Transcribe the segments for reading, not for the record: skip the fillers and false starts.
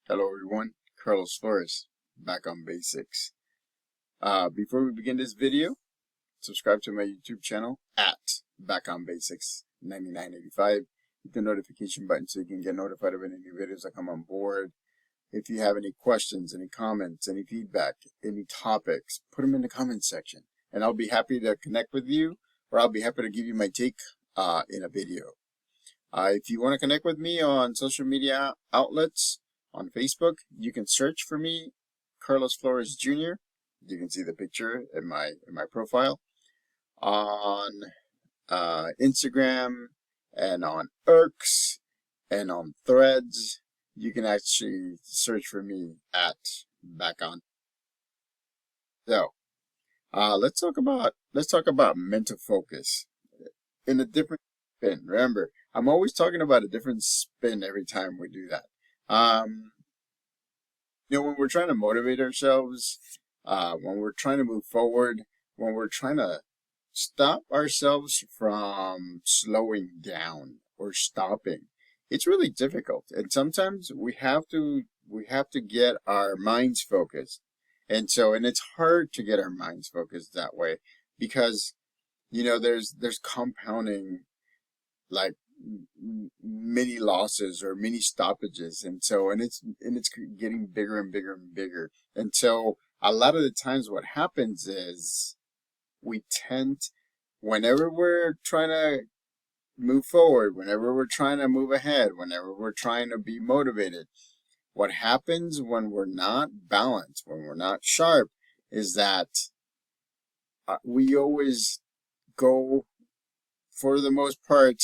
Hello everyone, Carlos Flores, back on basics. Before we begin this video, subscribe to my YouTube channel at Back on Basics 9985. Hit the notification button so you can get notified of any new videos that come on board. If you have any questions, any comments, any feedback, any topics, put them in the comments section, and I'll be happy to connect with you, or I'll be happy to give you my take in a video. If you want to connect with me on social media outlets, on Facebook, you can search for me, Carlos Flores Jr. You can see the picture in my profile. On Instagram and on X and on Threads, you can actually search for me at Back On. So, let's talk about mental focus in a different spin. Remember, I'm always talking about a different spin every time we do that. When we're trying to motivate ourselves, when we're trying to move forward, when we're trying to stop ourselves from slowing down or stopping, it's really difficult. And sometimes we have to get our minds focused. And it's hard to get our minds focused that way because, there's compounding, like many losses or many stoppages, and it's getting bigger and bigger and bigger. And so a lot of the times what happens is we tend, whenever we're trying to move forward, whenever we're trying to move ahead, whenever we're trying to be motivated, what happens when we're not balanced, when we're not sharp, is that we always go, for the most part,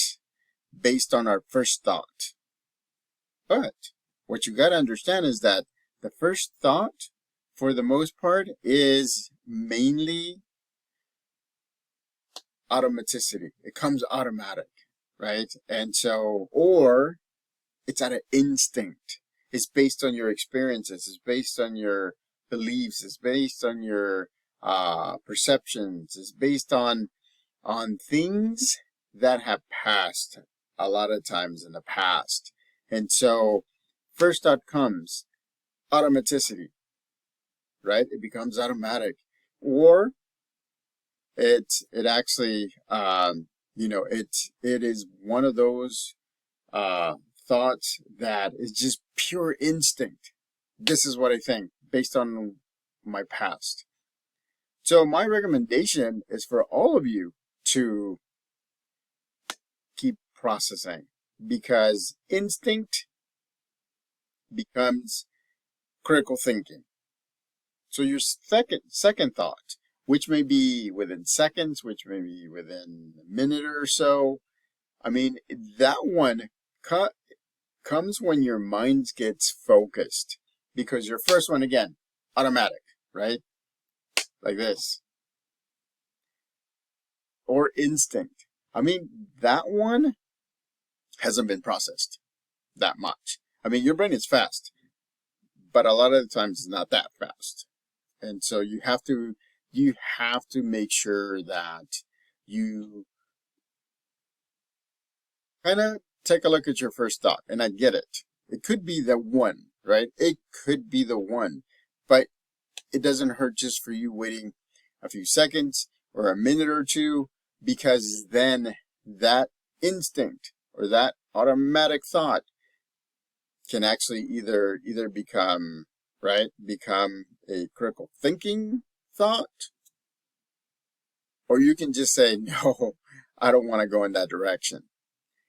based on our first thought. But what you got to understand is that the first thought, for the most part, is mainly automaticity. It comes automatic, right? And so, or it's out of instinct. It's based on your experiences. It's based on your beliefs. It's based on your perceptions. It's based on things that have passed a lot of times in the past. And so first thought comes automaticity, right? It becomes automatic. Or it actually, it is one of those thoughts that is just pure instinct. This is what I think based on my past. So my recommendation is for all of you to keep processing, because instinct becomes critical thinking. So your second thought, which may be within seconds, which may be within a minute or so, that one comes when your mind gets focused, because your first one, again, automatic, right? Like this. Or instinct. That one hasn't been processed that much. Your brain is fast, but a lot of the times it's not that fast. And so you have to make sure that you kind of take a look at your first thought. And I get it. It could be the one, right? It could be the one, but it doesn't hurt just for you waiting a few seconds or a minute or two, because then that instinct or that automatic thought can actually either become a critical thinking thought, or you can just say, no, I don't want to go in that direction.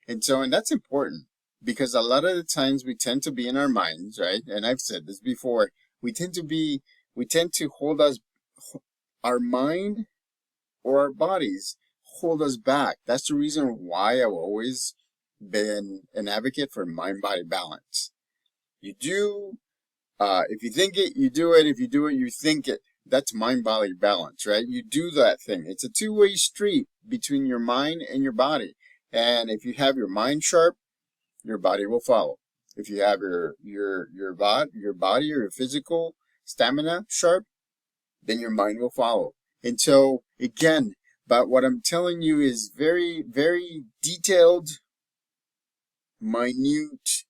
And that's important, because a lot of the times we tend to be in our minds, right? And I've said this before, we tend to hold our mind or our bodies hold us back. That's the reason why I've always been an advocate for mind-body balance. You do, if you think it, you do it. If you do it, you think it. That's mind-body balance, right? You do that thing. It's a two-way street between your mind and your body. And if you have your mind sharp, your body will follow. If you have your body or your physical stamina sharp, then your mind will follow. And so, again, but what I'm telling you is very, very detailed, minute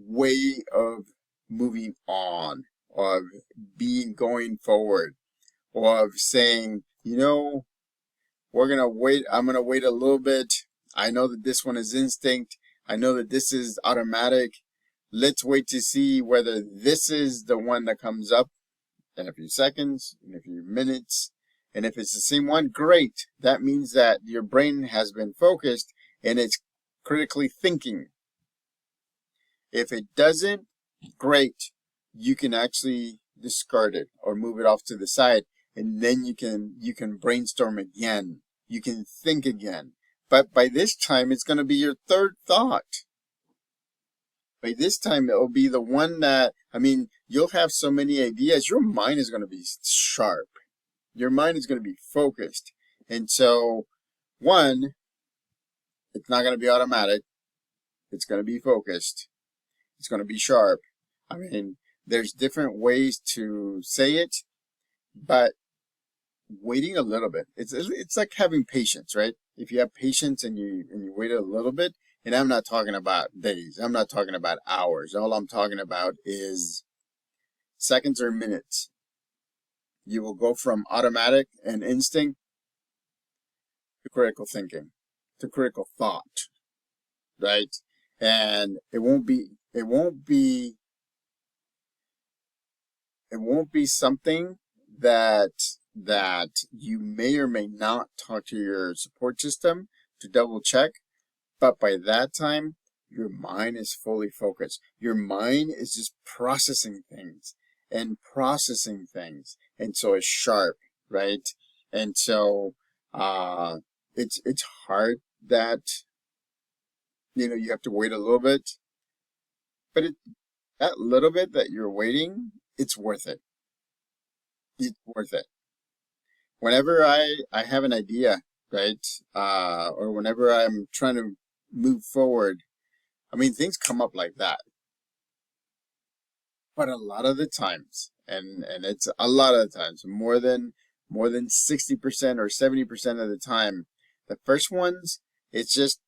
way of moving on, of going forward, or of saying, we're going to wait. I'm going to wait a little bit. I know that this one is instinct. I know that this is automatic. Let's wait to see whether this is the one that comes up in a few seconds, in a few minutes. And if it's the same one, great. That means that your brain has been focused and it's critically thinking. If it doesn't, great. You can actually discard it or move it off to the side, and then you can brainstorm again. You can think again. But by this time, it's going to be your third thought. By this time, it will be the one that, you'll have so many ideas. Your mind is going to be sharp. Your mind is going to be focused. And so, one, it's not going to be automatic. It's going to be focused. It's going to be sharp. There's different ways to say it, but waiting a little bit. It's like having patience, right? If you have patience and you wait a little bit, and I'm not talking about days. I'm not talking about hours. All I'm talking about is seconds or minutes. You will go from automatic and instinct to critical thinking, to critical thought, right? And it won't be something that you may or may not talk to your support system to double check. But by that time, your mind is fully focused. Your mind is just processing things. And so it's sharp, right? And so it's hard that you have to wait a little bit. But that little bit that you're waiting, it's worth it. It's worth it. Whenever I have an idea, right? Or whenever I'm trying to move forward, things come up like that. But a lot of the times, and it's a lot of the times, more than 60% or 70% of the time, the first ones, it's just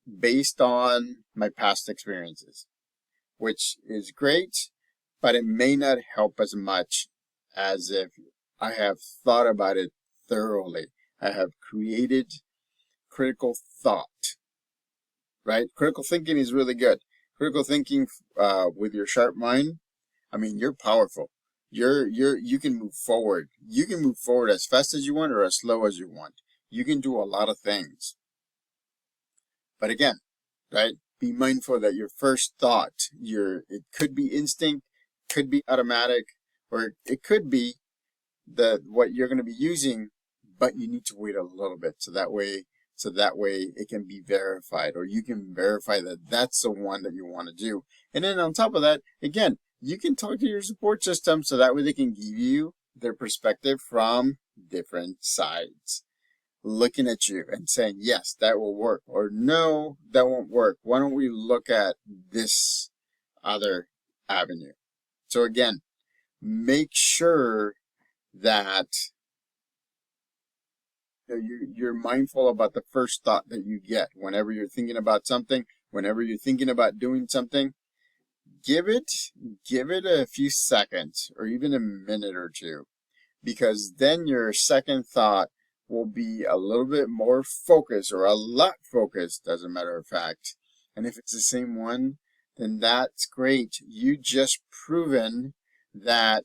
based on my past experiences, which is great, but it may not help as much as if I have thought about it thoroughly. I have created critical thought, right? Critical thinking is really good. Critical thinking with your sharp mind, you're powerful. You can move forward. You can move forward as fast as you want or as slow as you want. You can do a lot of things. But again, right? Be mindful that your first thought, it could be instinct, could be automatic, or it could be what you're going to be using, but you need to wait a little bit so that way it can be verified, or you can verify that that's the one that you want to do. And then on top of that, again, you can talk to your support system so that way they can give you their perspective from different sides, looking at you and saying, yes, that will work, or no, that won't work. Why don't we look at this other avenue? So again, make sure that you're mindful about the first thought that you get whenever you're thinking about something, whenever you're thinking about doing something. Give it a few seconds or even a minute or two, because then your second thought will be a little bit more focused, or a lot focused, as a matter of fact. And if it's the same one, then that's great. You just proven that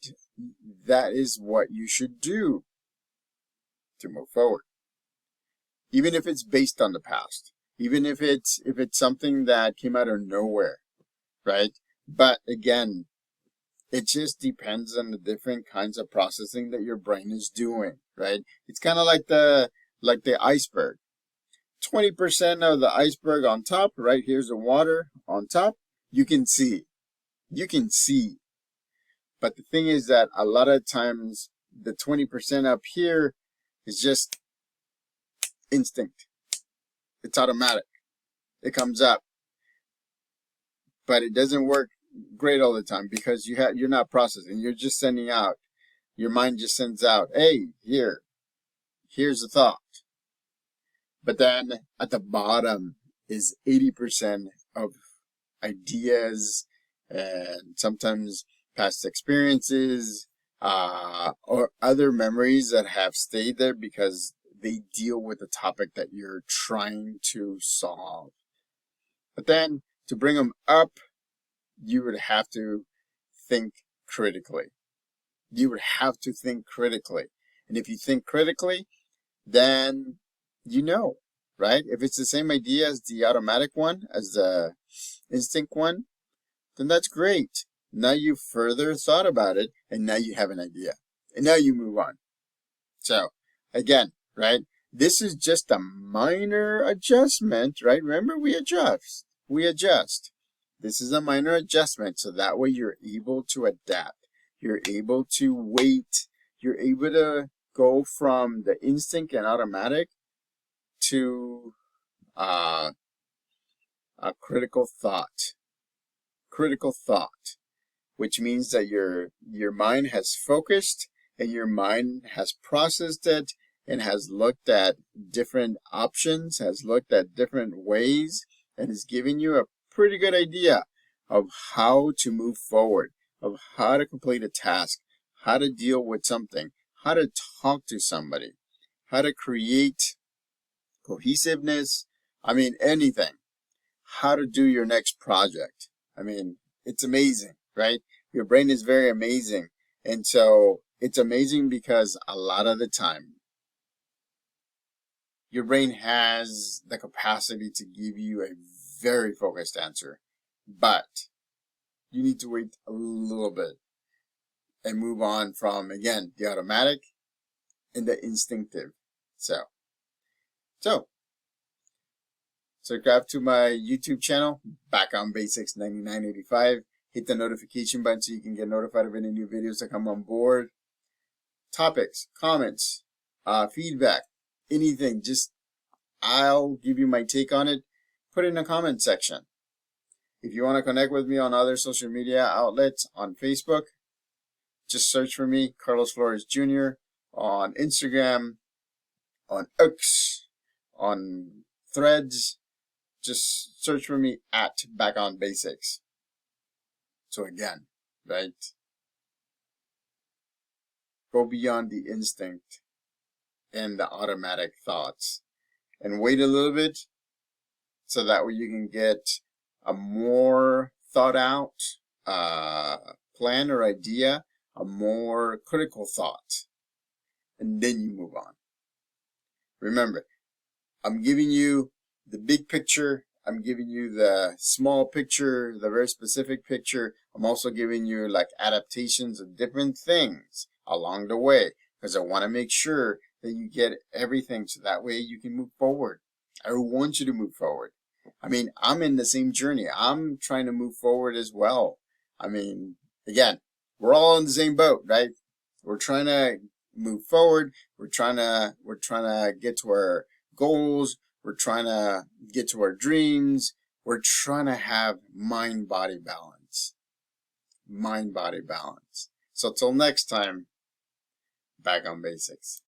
is what you should do to move forward. Even if it's based on the past, even if it's something that came out of nowhere, right? But again, it just depends on the different kinds of processing that your brain is doing, right? It's kind of like the iceberg. 20% of the iceberg on top, right? Here's the water on top. You can see. But the thing is that a lot of times the 20% up here is just instinct. It's automatic. It comes up. But it doesn't work great all the time, because you're not processing. You're just sending out. Your mind just sends out, hey, here's a thought. But then at the bottom is 80% of ideas and sometimes past experiences, or other memories that have stayed there because they deal with the topic that you're trying to solve. But then to bring them up, you would have to think critically. You would have to think critically. And if you think critically, then you know, right? If it's the same idea as the automatic one, as the instinct one, then that's great. Now you've further thought about it, and now you have an idea. And now you move on. So, again, right? This is just a minor adjustment, right? Remember, we adjust. This is a minor adjustment, so that way you're able to adapt. You're able to wait. You're able to go from the instinct and automatic to a critical thought. Critical thought, which means that your mind has focused and your mind has processed it and has looked at different options, has looked at different ways, and is giving you a pretty good idea of how to move forward, of how to complete a task, how to deal with something, how to talk to somebody, how to create cohesiveness. I mean, anything. How to do your next project. I mean, it's amazing, right? Your brain is very amazing. And so it's amazing because a lot of the time, your brain has the capacity to give you a very focused answer. But you need to wait a little bit and move on from, again, the automatic and the instinctive. So subscribe to my YouTube channel, Back on Basics 9985. Hit the notification button so you can get notified of any new videos that come on board. Topics, comments, feedback, anything. Just, I'll give you my take on it. Put it in the comment section. If you want to connect with me on other social media outlets, on Facebook, just search for me, Carlos Flores Jr., on Instagram, on X, on Threads. Just search for me at Back on Basics. So again, right? Go beyond the instinct and the automatic thoughts and wait a little bit so that way you can get a more thought out plan or idea, a more critical thought, and then you move on. Remember, I'm giving you the big picture. I'm giving you the small picture, the very specific picture. I'm also giving you like adaptations of different things along the way because I want to make sure that you get everything so that way you can move forward. I want you to move forward. I mean, I'm in the same journey. I'm trying to move forward as well. I mean, again, we're all in the same boat, right? We're trying to move forward. We're trying to get to our goals. We're trying to get to our dreams. We're trying to have mind-body balance. Mind-body balance. So till next time, Back on Basics.